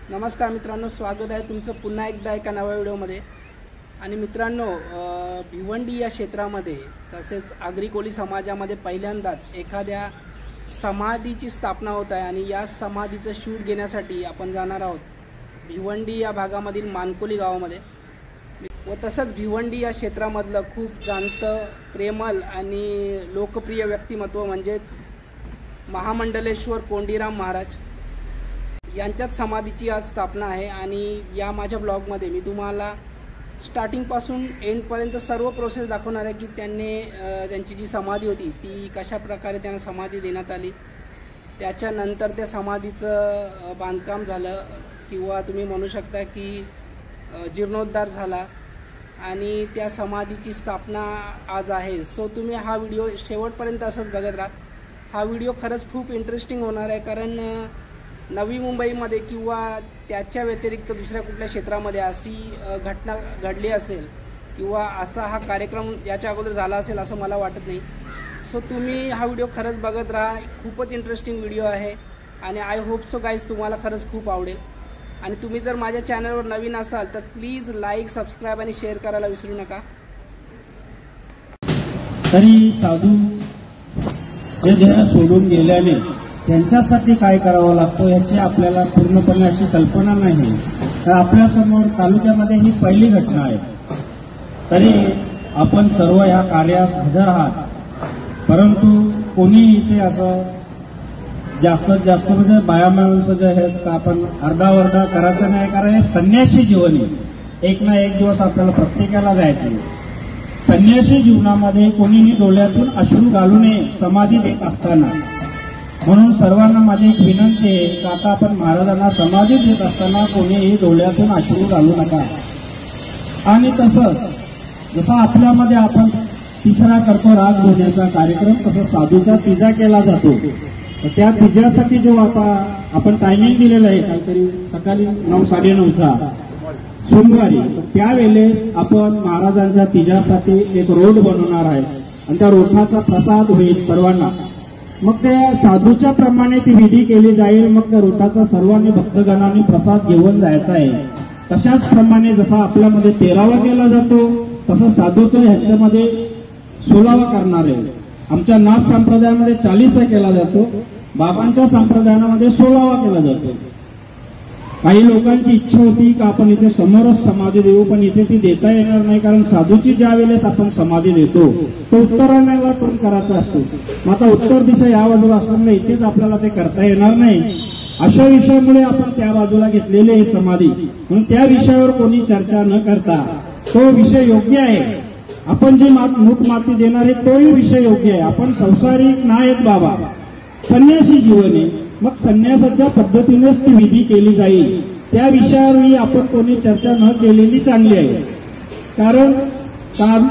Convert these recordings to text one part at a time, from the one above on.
नमस्कार मित्रांनो, स्वागत आहे तुमचं पुन्हा एकदा एका नव्या व्हिडिओमध्ये। आणि मित्रांनो, भिवंडी या क्षेत्रामध्ये तसेच आगरी कोळी समाजामध्ये पहिल्यांदाच एखाद्या समाधीची स्थापना होत आहे आणि या समाधीचं शूट घेण्यासाठी आपण जाणार आहोत भिवंडी या भागामधील मानकोली गावामध्ये। व तसंच भिवंडी या क्षेत्रामधलं खूप जाणतं प्रेमल आणि लोकप्रिय व्यक्तिमत्व म्हणजेच महामंडलेश्वर कोंडीराम महाराज यांच्यात समाधीची आज स्थापना आहे। आणि या माझ्या ब्लॉगमध्ये मी तुम्हाला स्टार्टिंगपासून एंडपर्यंत सर्व प्रोसेस दाखवणार आहे की त्यांची जी समाधी होती ती कशा प्रकारे त्यांना समाधी देण्यात आली, त्याच्यानंतर त्या समाधीचं बांधकाम झालं किंवा तुम्ही म्हणू शकता की जीर्णोद्धार झाला आणि त्या समाधीची स्थापना आज आहे। सो तुम्ही हा व्हिडिओ शेवटपर्यंत असंच बघत राहा। हा व्हिडिओ खरंच खूप इंटरेस्टिंग होणार आहे, कारण नवी मुंबईमध्ये किंवा त्याच्या व्यतिरिक्त दुसऱ्या कुठल्या क्षेत्रामध्ये अशी घटना घडली असेल किंवा असा हा कार्यक्रम याच्या अगोदर झाला असेल असं मला वाटत नाही। सो तुम्ही हा व्हिडिओ खरंच बघत राहा, खूपच इंटरेस्टिंग व्हिडिओ आहे आणि आय होप सो गाईज तुम्हाला खरंच खूप आवडेल। आणि तुम्ही जर माझ्या चॅनलवर नवीन असाल तर प्लीज लाईक, सबस्क्राईब आणि शेअर करायला विसरू नका। तरी साधू जे देह सोडून गेल्याने त्यांच्यासाठी काय करावं लागतं याची आपल्याला पूर्णपणे अशी कल्पना नाही। तर आपल्यासमोर तालुक्यामध्ये ही पहिली घटना आहे, तरी आपण सर्व या कार्यास हजर आहात, परंतु कोणी इथे असं जास्तीत जास्त म्हणजे बाया माणसं जे आहेत का आपण आरडाओरडा करायचं नाही, कारण हे संन्यासी जीवन आहे। एक ना एक दिवस आपल्याला प्रत्येकाला जायचं। संन्यासी जीवनामध्ये कोणीही डोळ्यातून अश्रू घालू नये समाधी देत असताना। म्हणून सर्वांना माझी एक विनंती आहे की आता आपण महाराजांना समाधी देत असताना कोणीही डोळ्यातून अश्रू घालू नका। आणि तसंच जसा आपल्यामध्ये आपण तिसरा करतो राग धुण्याचा कार्यक्रम, तसं साधूचा तिजा केला जातो। तर त्या तिजासाठी जो आता आपण टायमिंग दिलेला आहे काहीतरी सकाळी 9 9:30चा सोमवारी, त्यावेळेस आपण महाराजांच्या तिजासाठी एक रोड बनवणार आहे आणि त्या रोठाचा प्रसाद होईल सर्वांना। मग त्या साधूच्या प्रमाणे ती विधी केली जाईल। मग त्या रोटाचा सर्वांनी भक्तगणांनी प्रसाद घेऊन जायचा आहे। तशाच प्रमाणे जसा आपल्यामध्ये 13वा केला जातो तसं साधूचं ह्याच्यामध्ये 16वा करणार आहे। आमच्या नाथ संप्रदायामध्ये 40 केला जातो, बाबांच्या संप्रदायामध्ये 16वा केला जातो। काही लोकांची इच्छा होती की आपण इथे समोरच समाधी देऊ, पण इथे ती देता येणार नाही, कारण साधूची ज्या वेळेस आपण समाधी देतो तो उत्तरायणाला टोन करायचा असतो। आता उत्तर दिशा या बाजूला असल्यामुळे इथेच आपल्याला ते करता येणार नाही। अशा विषयामुळे आपण त्या बाजूला घेतलेली आहे समाधी, म्हणून त्या विषयावर कोणी चर्चा न करता तो विषय योग्य आहे। आपण जी मूठ माती देणार आहे तोही विषय योग्य आहे। आपण संसारिक नाहीत बाबा, संन्यासी जीवन आहे। मग संन्यासाच्या पद्धतीनेच ती विधी केली जाईल। त्या विषयावरही आपण कोणी चर्चा न केलेली चांगली आहे, कारण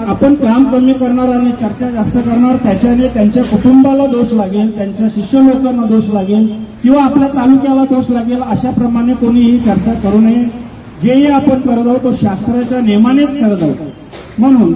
आपण काम कमी करणार आणि चर्चा जास्त करणार, त्याच्याने त्यांच्या कुटुंबाला दोष लागेल, त्यांच्या शिष्य लोकांना दोष लागेल किंवा आपल्या तालुक्याला दोष लागेल। अशा प्रमाणे कोणीही चर्चा करू नये। जेही आपण करत आहोत तो शास्त्राच्या नियमानेच करत आहोत। म्हणून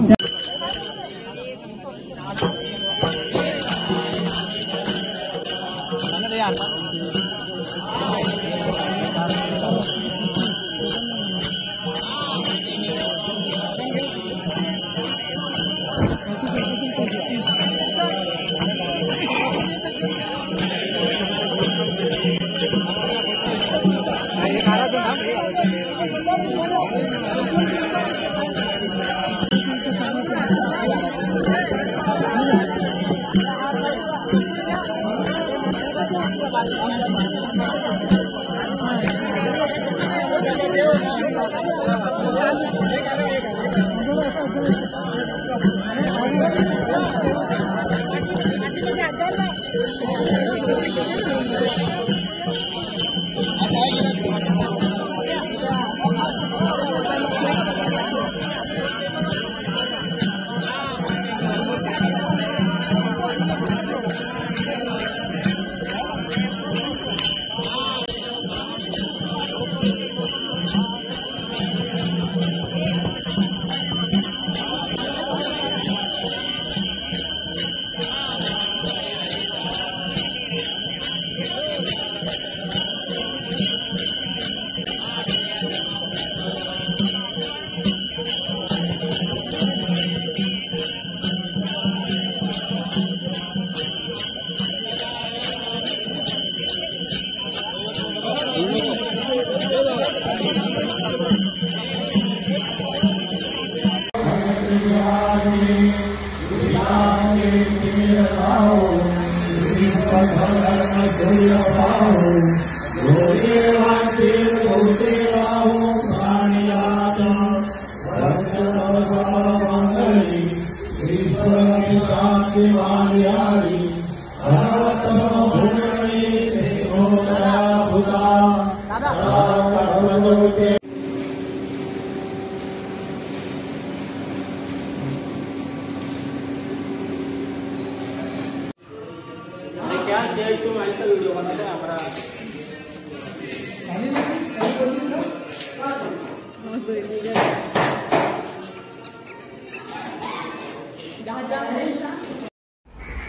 क्या शेयर तुम ऐसा वीडियो बनाते हैं हमारा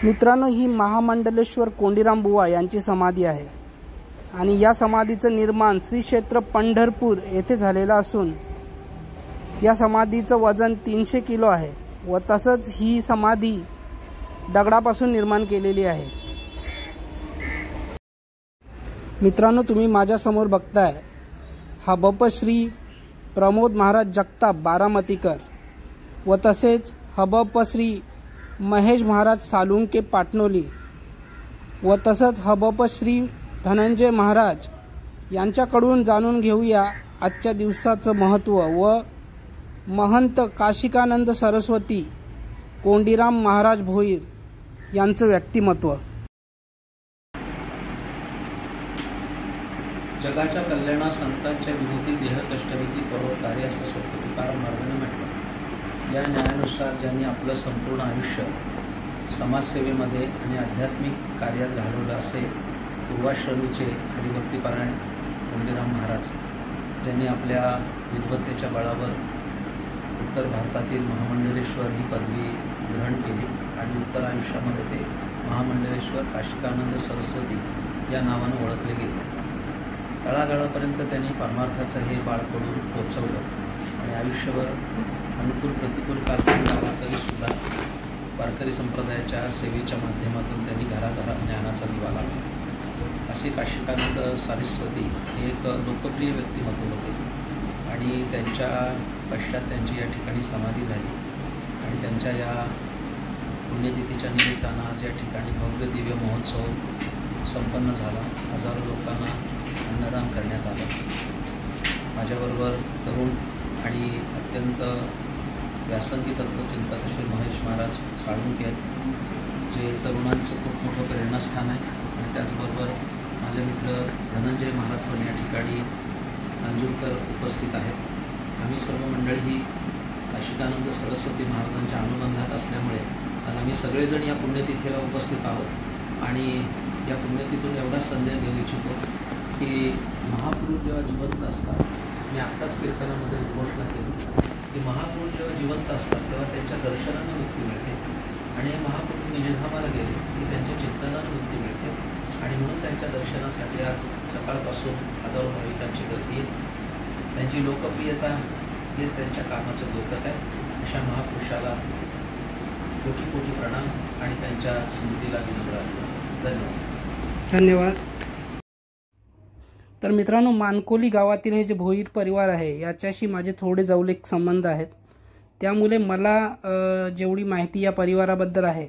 मित्रांनो, ही महामंडलेश्वर कोंडीराम बुवा यांची समाधी आहे आणि या समाधीचं निर्माण श्री क्षेत्र पंढरपूर येथे झालेलं असून या समाधीचं वजन 300 किलो आहे व तसंच ही समाधी दगडापासून निर्माण केलेली आहे। मित्रांनो, तुम्ही माझ्या समोर बघताय हा बपश्री प्रमोद महाराज जगताप बारामतीकर व तसेच हबपश्री महेश महाराज सालुंके पाटणोली व तसंच हबपश्री धनंजय महाराज यांच्याकडून जाणून घेऊया आजच्या दिवसाचं महत्त्व व महंत काशिकानंद सरस्वती कोंडीराम महाराज भोईर यांचं व्यक्तिमत्व। जगाच्या कल्याणा संतांच्या विभूती देह कष्टविधी परोपकारी असं सत्य तुकाराम महाराजांनी म्हटलं। या न्यायानुसार ज्यांनी आपलं संपूर्ण आयुष्य समाजसेवेमध्ये आणि आध्यात्मिक कार्यात घालवलं असे पूर्वाश्रमीचे हरिभक्तीपरायण कोंडीराम महाराज, ज्यांनी आपल्या विद्वत्तेच्या बळावर उत्तर भारतातील महामंडलेश्वर ही पदवी ग्रहण केली आणि उत्तर आयुष्यामध्ये ते महामंडलेश्वर काशिकानंद सरस्वती या नावानं ओळखले गेले। तळागाळापर्यंत त्यांनी परमार्थाचं हे बाळकडून पोचवलं आणि आयुष्यभर अनुकूल प्रतिकूल कालखंड आला तरीसुद्धा वारकरी संप्रदायाच्या सेवेच्या माध्यमातून त्यांनी घराघरात ज्ञानाचा दिवा लावला। असे काशिकानंद सरस्वती हे एक लोकप्रिय व्यक्तिमत्व होते आणि त्यांच्या पश्चात त्यांची या ठिकाणी समाधी झाली आणि त्यांच्या या पुण्यतिथीच्या निमित्तानं आज या ठिकाणी भव्य दिव्य महोत्सव संपन्न झाला। हजारो लोकांना अन्नदान करण्यात आलं। माझ्याबरोबर तरुण आणि अत्यंत व्यासंगी तत्त्वचिंतक असे महेश महाराज साळुंके आहेत, जे तरुणांचं खूप मोठं प्रेरणास्थान आहे आणि त्याचबरोबर माझे मित्र धनंजय महाराज पण या ठिकाणी अंजुरकर उपस्थित आहेत। आम्ही सर्व मंडळी ही काशिकानंद सरस्वती महाराजांच्या अनुबंधात असल्यामुळे आज आम्ही सगळेजण या पुण्यतिथीला उपस्थित आहोत आणि या पुण्यतिथीतून एवढा संदेश देऊ इच्छितो की महापुरुष जेव्हा जिवंत असतात, मी आत्ताच कीर्तनामध्ये घोषणा केली की महापुरुष जेव्हा जिवंत असतात तेव्हा त्यांच्या दर्शनानं मुक्ती मिळते आणि महापुरुष निजधामाला गेले की त्यांच्या चिंतनानं मुक्ती मिळते आणि म्हणून त्यांच्या दर्शनासाठी आज सकाळपासून हजारो भाविकांची गर्दी आहे। त्यांची लोकप्रियता हे त्यांच्या कामाचं द्योतक आहे। अशा महापुरुषाला कोटी कोटी प्रणाम आणि त्यांच्या स्मृतीला विनम्र धन्यवाद। धन्यवाद। तर मित्रांनो, मानकोली गावातील हे जे भोईर परिवार आहे याच्याशी माझे थोडे जवळीक संबंध आहेत, त्यामुळे मला जेवढी माहिती या परिवाराबद्दल आहे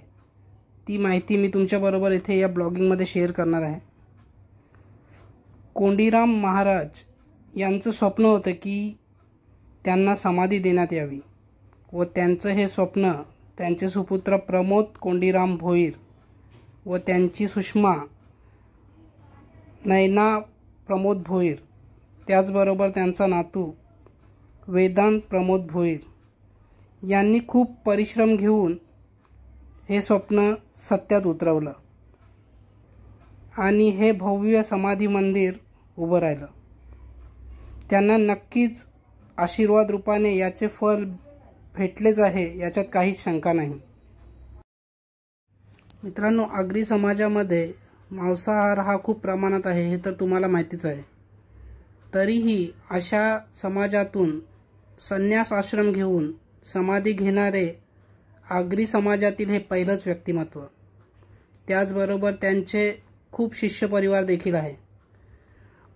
ती माहिती मी तुमच्याबरोबर इथे या ब्लॉगिंगमध्ये शेअर करणार आहे। कोंडीराम महाराज यांचं स्वप्न होतं की त्यांना समाधी देण्यात यावी व त्यांचं हे स्वप्न त्यांचे सुपुत्र प्रमोद कोंडीराम भोईर व त्यांची सुषमा नयना प्रमोद भोईर, त्याचबरोबर त्यांचा नातू वेदांत प्रमोद भोईर यांनी खूप परिश्रम घेऊन हे स्वप्न सत्यात उतरवलं आणि हे भव्य समाधी मंदिर उभं राहिलं। त्यांना नक्कीच आशीर्वाद रूपाने याचे फळ भेटलेच आहे, याच्यात काहीच शंका नाही। मित्रांनो, आगरी समाजामध्ये मांसाहार हा खूप प्रमाणात आहे हे तर तुम्हाला माहितीच आहे। तरीही अशा समाजातून संन्यास आश्रम घेऊन समाधी घेणारे आगरी समाजातील हे पहिलंच व्यक्तिमत्व। त्याचबरोबर त्यांचे खूप शिष्य परिवार देखील आहे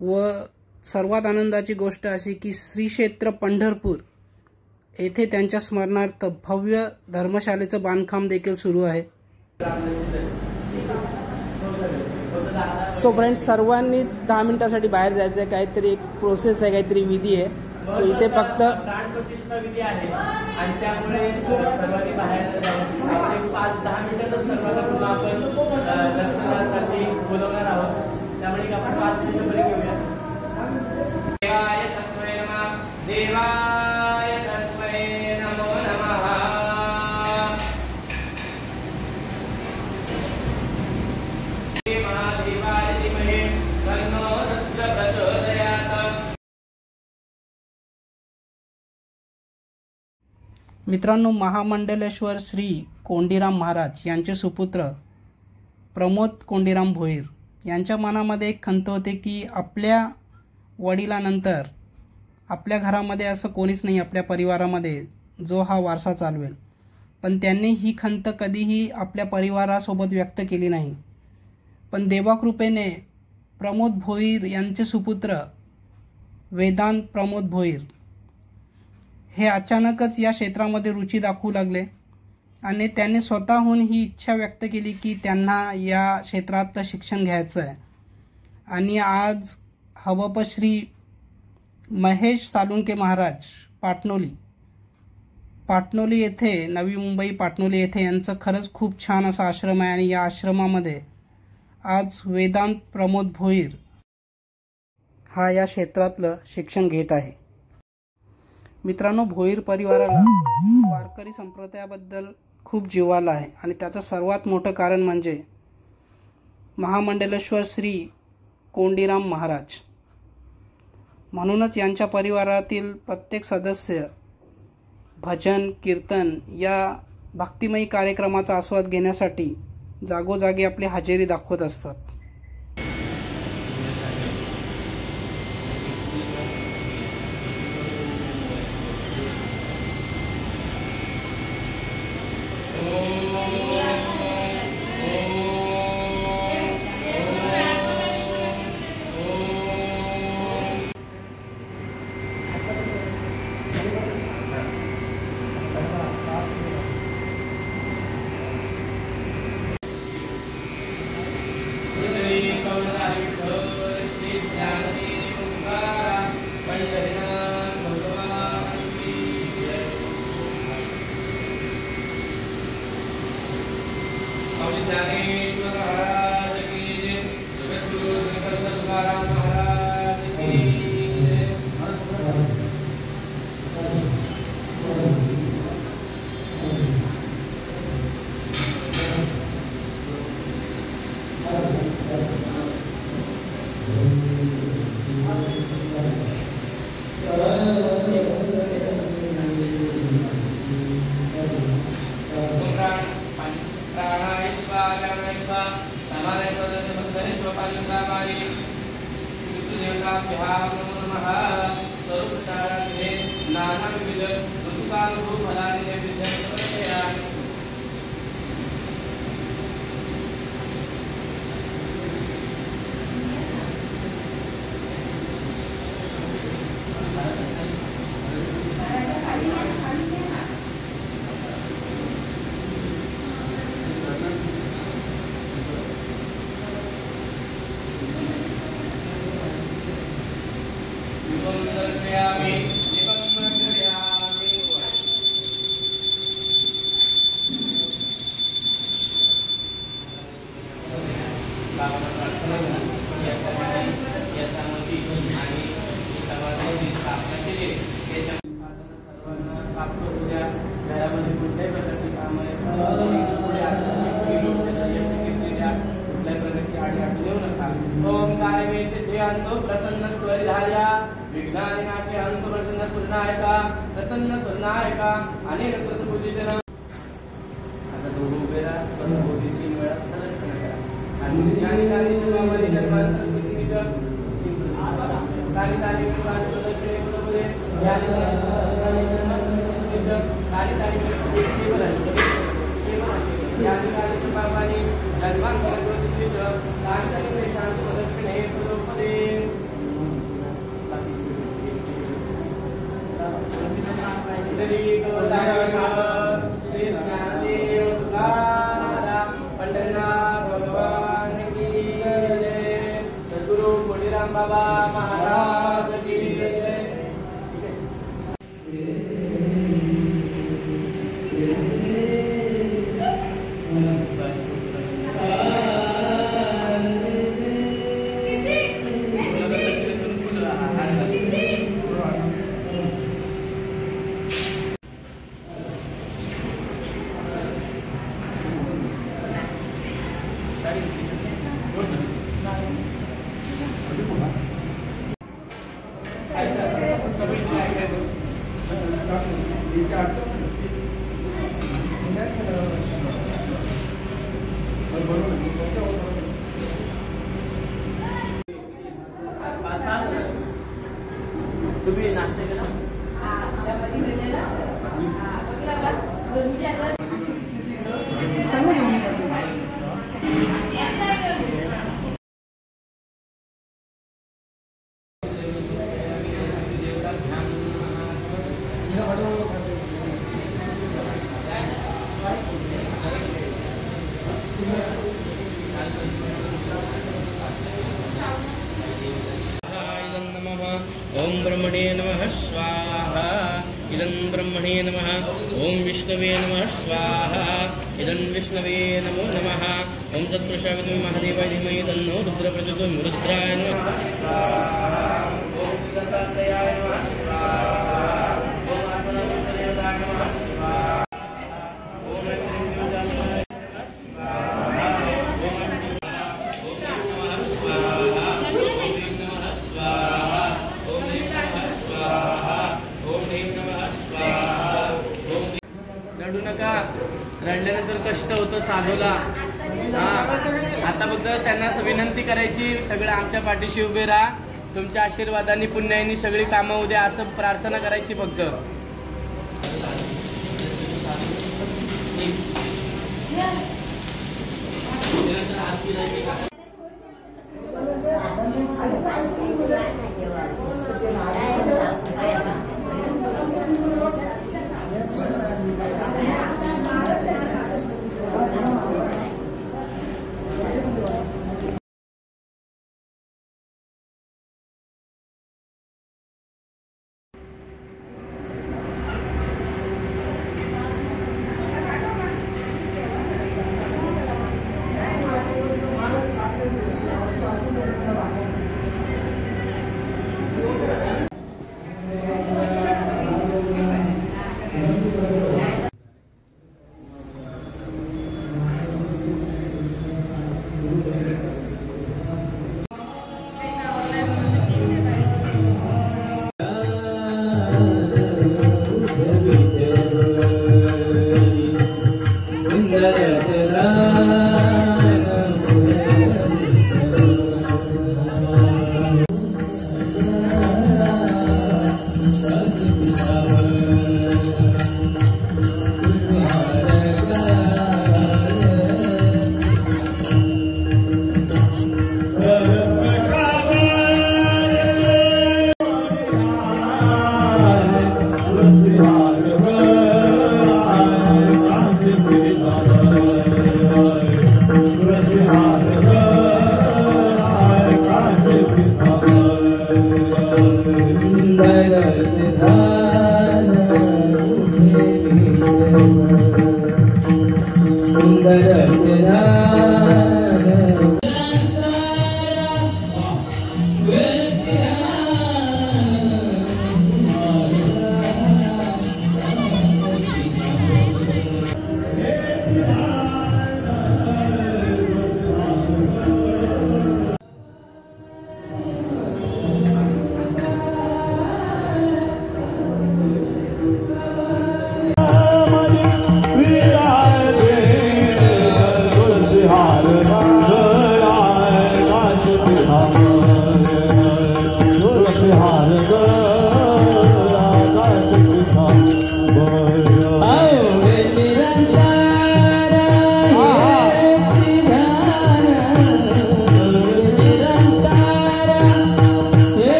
व सर्वात आनंदाची गोष्ट अशी की श्री क्षेत्र पंढरपूर येथे त्यांच्या स्मरणार्थ भव्य धर्मशालेचं बांधकाम देखील सुरू आहे। सो फ्रेंड्स, सर्वांनीच 10 मिनिटासाठी बाहेर जायचं आहे. काहीतरी एक प्रोसेस आहे, काहीतरी विधी आहे. सो इथे फक्त प्राण प्रतिष्ठा विधी आहे आणि त्यामुळे सर्वांनी बाहेर जाऊन 5-10 मिनिटातच सर्वांना पुन्हा आपण दर्शनासाठी बोलवणार आहोत. त्यामुळे आपण 5 मिनिटं ब्रेक घेऊया. देवाय तस्मै नमः, देवाय तस्मै नमो नमः. देवाय धीमहि तन्नो रुद्रः प्रचोदयात्. मित्रांनो, महामंडलेश्वर श्री कोंडीराम महाराज यांचे सुपुत्र प्रमोद कोंडीराम भोईर यांच्या मनामध्ये एक खंत होते की आपल्या वडिलांनंतर आपल्या घरामध्ये असं कोणीच नाही, आपल्या परिवारामध्ये जो हा वारसा चालवेल. पण त्यांनी ही खंत कधीही आपल्या परिवारासोबत व्यक्त केली नाही. पण देवाकृपेने प्रमोद भोईर यांचे सुपुत्र वेदांत प्रमोद भोईर हे अचानकच या क्षेत्रामध्ये रुची दाखवू लागले आणि त्यांनी स्वतःहून ही इच्छा व्यक्त केली की त्यांना या क्षेत्रातलं शिक्षण घ्यायचं आहे. आणि आज हवपश्री महेश सालुंके महाराज पाटणोली येथे, नवी मुंबई पाटणोली येथे यांचं खरंच खूप छान असा आश्रम आहे. आणि या आश्रमामध्ये आज वेदांत प्रमोद भोईर हा या क्षेत्रातलं शिक्षण घेत आहे. मित्रांनो, भोईर परिवाराला वारकरी संप्रदायाबद्दल खूप जिव्हाळा आहे आणि त्याचं सर्वात मोठं कारण म्हणजे महामंडलेश्वर श्री कोंडीराम महाराज. म्हणूनच यांच्या परिवारातील प्रत्येक सदस्य भजन कीर्तन या भक्तिमयी कार्यक्रमाचा आस्वाद घेण्यासाठी जागोजागी आपली हजेरी दाखवत असतात. पंढरनाथ भगवान की जय. राम बाबा महाराज की जय. तुम्ही नाश्ता केला? ओम ब्रह्मणे नमः स्वाहा. इदं ब्रह्मणे नमः. ओम विष्णवे नमः स्वाहा. इदं विष्णवे नमो नमः. ओम सत्पुरुषाय विद्महे महादेवाय धीमहि तन्नो रुद्रः प्रचोदयात्. रुद्राय नमः स्वाहा. ओम दत्तात्रेयाय नमः स्वाहा. ओम आत्मनाथदेवताय नमः स्वाहा. ओम ऐन्द्रियदेवताय नमः स्वाहा. रडू नका. रडल्यानंतर कष्ट होतं साधूला. आता फक्त त्यांना विनंती करायची, सगळं आमच्या पाठीशी उभे राहा, तुमच्या आशीर्वादाने पुण्याईनी सगळी कामं उद्या, असं प्रार्थना करायची फक्त.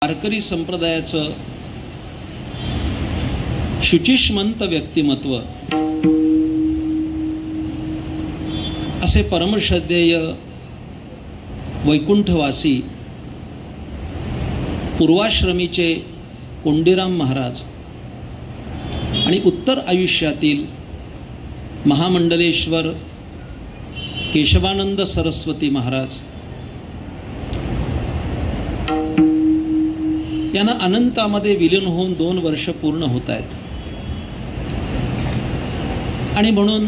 वारकरी संप्रदायाचं शुचिष्मंत व्यक्तिमत्व असे परमश्रद्धेय वैकुंठवासी पूर्वाश्रमीचे कोंडीराम महाराज आणि उत्तर आयुष्यातील महामंडलेश्वर केशवानंद सरस्वती महाराज यांना अनंतामध्ये विलीन होऊन 2 वर्ष पूर्ण होत आहेत आणि म्हणून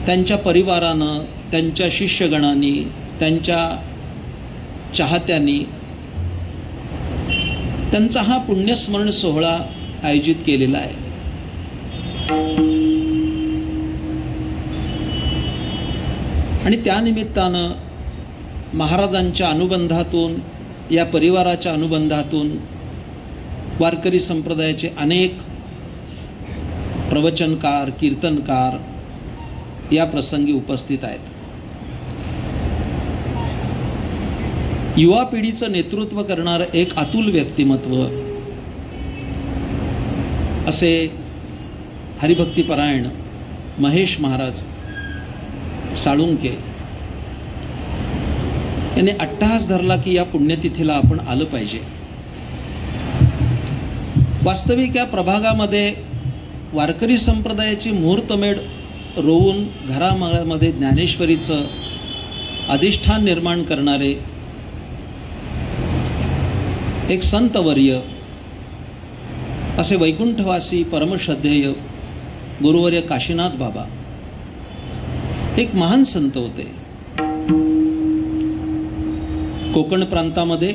त्यांच्या परिवारानं, त्यांच्या शिष्यगणांनी, त्यांच्या चाहत्यांनी त्यांचा हा पुण्यस्मरण सोहळा आयोजित केलेला आहे. आणि त्यानिमित्तानं महाराजांच्या अनुबंधातून, या परिवाराच्या अनुबंधातून वारकरी संप्रदायाचे अनेक प्रवचनकार, कीर्तनकार या प्रसंगी उपस्थित आहेत. युवा पिढीचं नेतृत्व करणारं एक अतुल व्यक्तिमत्व असे हरिभक्तीपरायण महेश महाराज साळुंके यांनी अट्टहास धरला की या पुण्यतिथीला आपण आलं पाहिजे. वास्तविक या प्रभागामध्ये वारकरी संप्रदायाची मुहूर्तमेढ रोवून घरामध्ये ज्ञानेश्वरीचं अधिष्ठान निर्माण करणारे एक संतवर्य असे वैकुंठवासी परमश्रद्धेय गुरुवर्य काशीनाथ बाबा एक महान संत होते. कोकण प्रांतामध्ये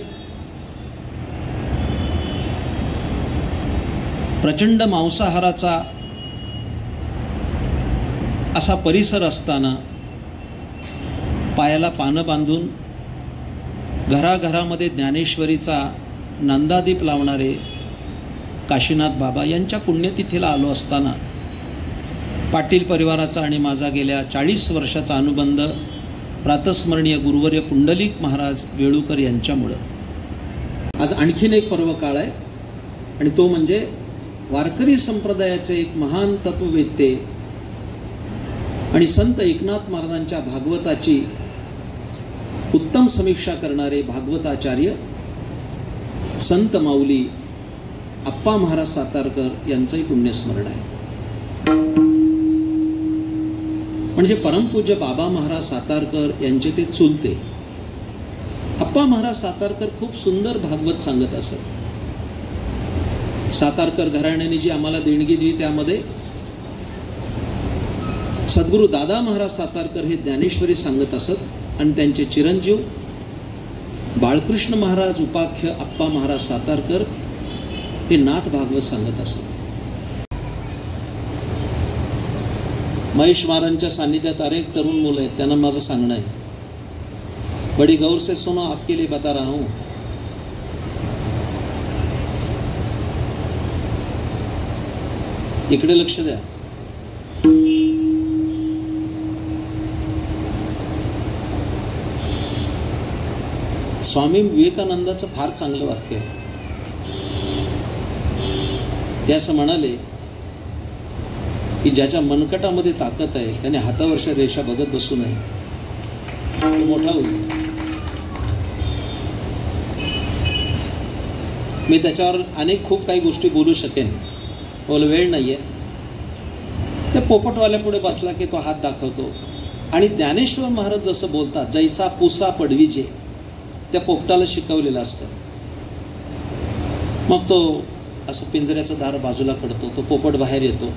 प्रचंड मांसाहाराचा असा परिसर असताना पायाला पानं बांधून घराघरामध्ये ज्ञानेश्वरीचा नंदादीप लावणारे काशीनाथ बाबा यांच्या पुण्यतिथीला आलो असताना पाटील परिवाराचा आणि माझा गेल्या 40 वर्षाचा अनुबंध प्रातस्मरणीय गुरुवर्य पुंडलिक महाराज वेळुकर यांच्यामुळं आज आणखीन एक पर्वकाळ आहे आणि तो म्हणजे वारकरी संप्रदायाचे एक महान तत्ववेत्ते आणि संत एकनाथ महाराजांच्या भागवताची उत्तम समीक्षा करणारे भागवताचार्य संत माऊली आप्पा महाराज सातारकर यांचंही पुण्यस्मरण आहे. म्हणजे परमपूज्य बाबा महाराज सातारकर यांचे ते चुलते आप्पा महाराज सातारकर खूप सुंदर भागवत सांगत असत. सातारकर घराण्याने जी आम्हाला देणगी दिली त्यामध्ये सद्गुरू दादा महाराज सातारकर हे ज्ञानेश्वरी सांगत असत आणि त्यांचे चिरंजीव बाळकृष्ण महाराज उपाख्य आप्पा महाराज सातारकर हे नाथ भागवत सांगत असत. महेश महाराजांच्या सानिध्यात अनेक तरुण मुलं आहेत. त्यांना माझं सांगणं आहे, बड़ी गौर से सुनो, आपके लिए बता रहा हूं. इकडे लक्ष द्या. स्वामी विवेकानंदाचं फार चांगलं वाक्य आहे. ते असं म्हणाले की ज्याच्या मनकटामध्ये ताकद आहे त्याने हातावरच्या रेषा बघत बसू नये, तो मोठा होईल. मी त्याच्यावर अनेक खूप काही गोष्टी बोलू शकेन, बोल वेळ नाहीये. त्या पोपटवाल्या पुढे बसला की तो हात दाखवतो आणि ज्ञानेश्वर महाराज जसं बोलतात, जैसा पुसा पडवीजे, त्या पोपटाला शिकवलेलं असतं. मग तो असं पिंजऱ्याचं दार बाजूला कडतो, तो पोपट बाहेर येतो.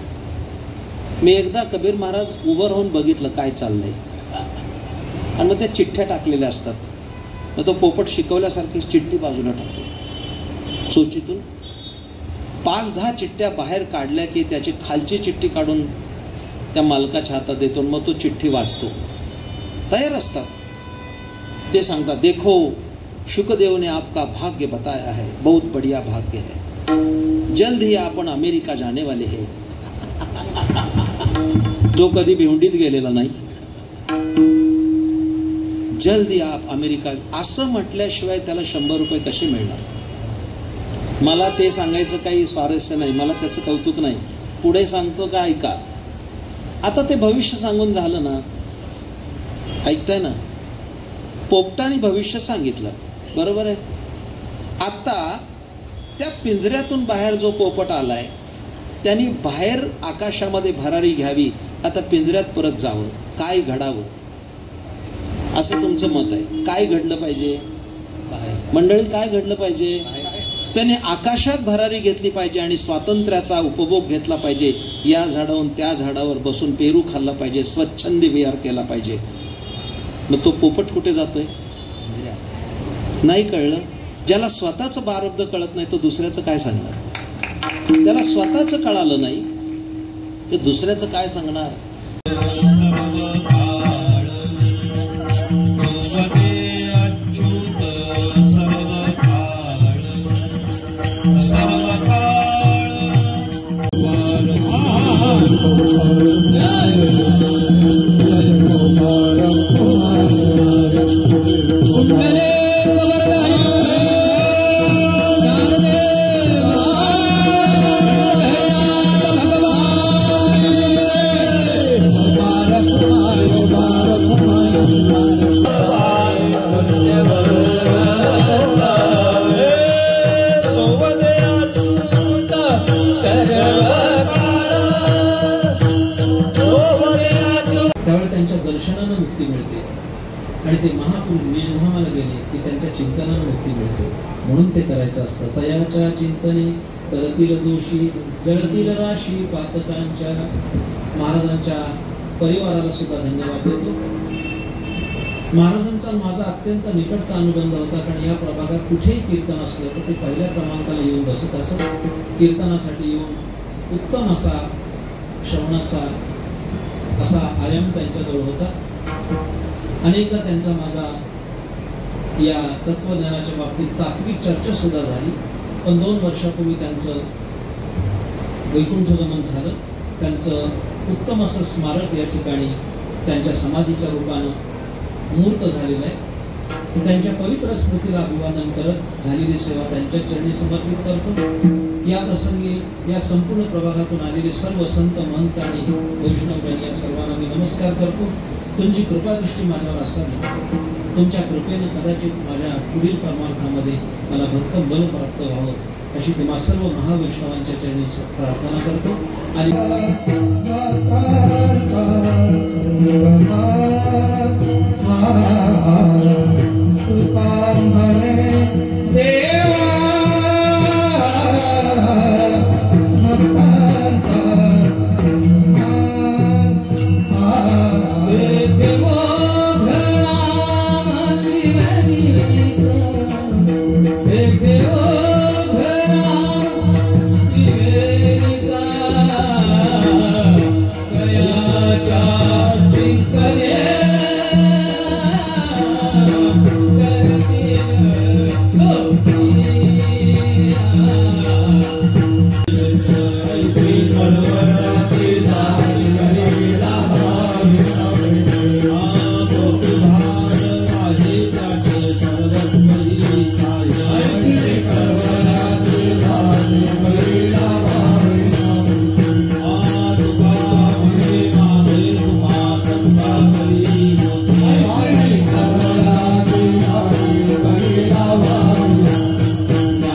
मी एकदा कबीर महाराज उभं राहून बघितलं काय चाललंय आणि मग त्या चिठ्ठ्या टाकलेल्या असतात. मग तो पोपट शिकवल्यासारखी चिठ्ठी बाजूला टाकतो. चोचीतून 5-10 चिठ्ठ्या बाहेर काढल्या की त्याची खालची चिठ्ठी काढून त्या मालकाच्या हातात देतो. मग तो चिठ्ठी वाचतो. तयार असतात. ते सांगतात, देखो शुकदेव ने आपका भाग्य बताया है, बहुत बढ़िया भाग्य है, जल्द ही आपण अमेरिका जाने वाले है. जो कधी भिवंडीत गेलेला नाही, जल्दी आप अमेरिका, असं म्हटल्याशिवाय त्याला 100 रुपये कसे मिळणार. मला ते सांगायचं काही स्वारस्य नाही, मला त्याचं कौतुक नाही. पुढे सांगतो का ऐका. आता ते भविष्य सांगून झालं ना, ऐकताय ना. पोपटाने भविष्य सांगितलं, बरोबर आहे. आता त्या पिंजऱ्यातून बाहेर जो पोपट आलाय त्यांनी बाहेर आकाशामध्ये भरारी घ्यावी, आता पिंजऱ्यात परत जावं, काय घडावं असं तुमचं मत आहे. काय घडलं पाहिजे मंडळी, काय घडलं पाहिजे. त्याने आकाशात भरारी घेतली पाहिजे आणि स्वातंत्र्याचा उपभोग घेतला पाहिजे. या झाडावरून त्या झाडावर बसून पेरू खाल्ला पाहिजे, स्वच्छंदी विहार केला पाहिजे. मग तो पोपट कुठे जातोय नाही कळलं. ज्याला स्वतःचं प्रारब्ध कळत नाही तो दुसऱ्याचं काय सांगणार. त्याला स्वतःचं कळालं नाही ते दुसऱ्याचं काय सांगणार. त्यावेळी त्यांच्या दर्शनानं मुक्ती मिळते आणि ते महापुरुष निजधामाला गेले की त्यांच्या चिंतनानं मुक्ती मिळते. म्हणून ते करायचं असतं. तयाच्या चिंतने करतील दोषी, जळतील राशी पातकांच्या. महाराजांच्या परिवाराला सुद्धा धन्यवाद देतो. महाराजांचा माझा अत्यंत निकटचा अनुबंध होता, कारण या प्रभागात कुठेही कीर्तन असलं तर ते पहिल्या क्रमांकाला येऊन बसत असत. कीर्तनासाठी येऊन उत्तम असा श्रवणाचा असा आयाम त्यांच्याजवळ होता. अनेकदा त्यांचा माझा या तत्वज्ञानाच्या बाबतीत तात्विक चर्चा सुद्धा झाली. पण 2 वर्षापूर्वी त्यांचं वैकुंठगमन झालं. त्यांचं उत्तम असं स्मारक या ठिकाणी त्यांच्या समाधीच्या रूपानं मूर्त झालेलं आहे. त्यांच्या पवित्र स्मृतीला अभिवादन करत झालेली सेवा त्यांच्या चरणी समर्पित करतो. या प्रसंगी या संपूर्ण प्रभागातून आलेले सर्व संत महंत आणि वैष्णव या सर्वांना मी नमस्कार करतो. तुमची कृपादृष्टी माझ्यावर असावी. तुमच्या कृपेने कदाचित माझ्या पुढील परमार्थामध्ये मला भक्कम बल प्राप्त व्हावं अशी तुम्हा सर्व महावैष्णवांच्या चरणी प्रार्थना करतो. आणि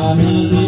Amen.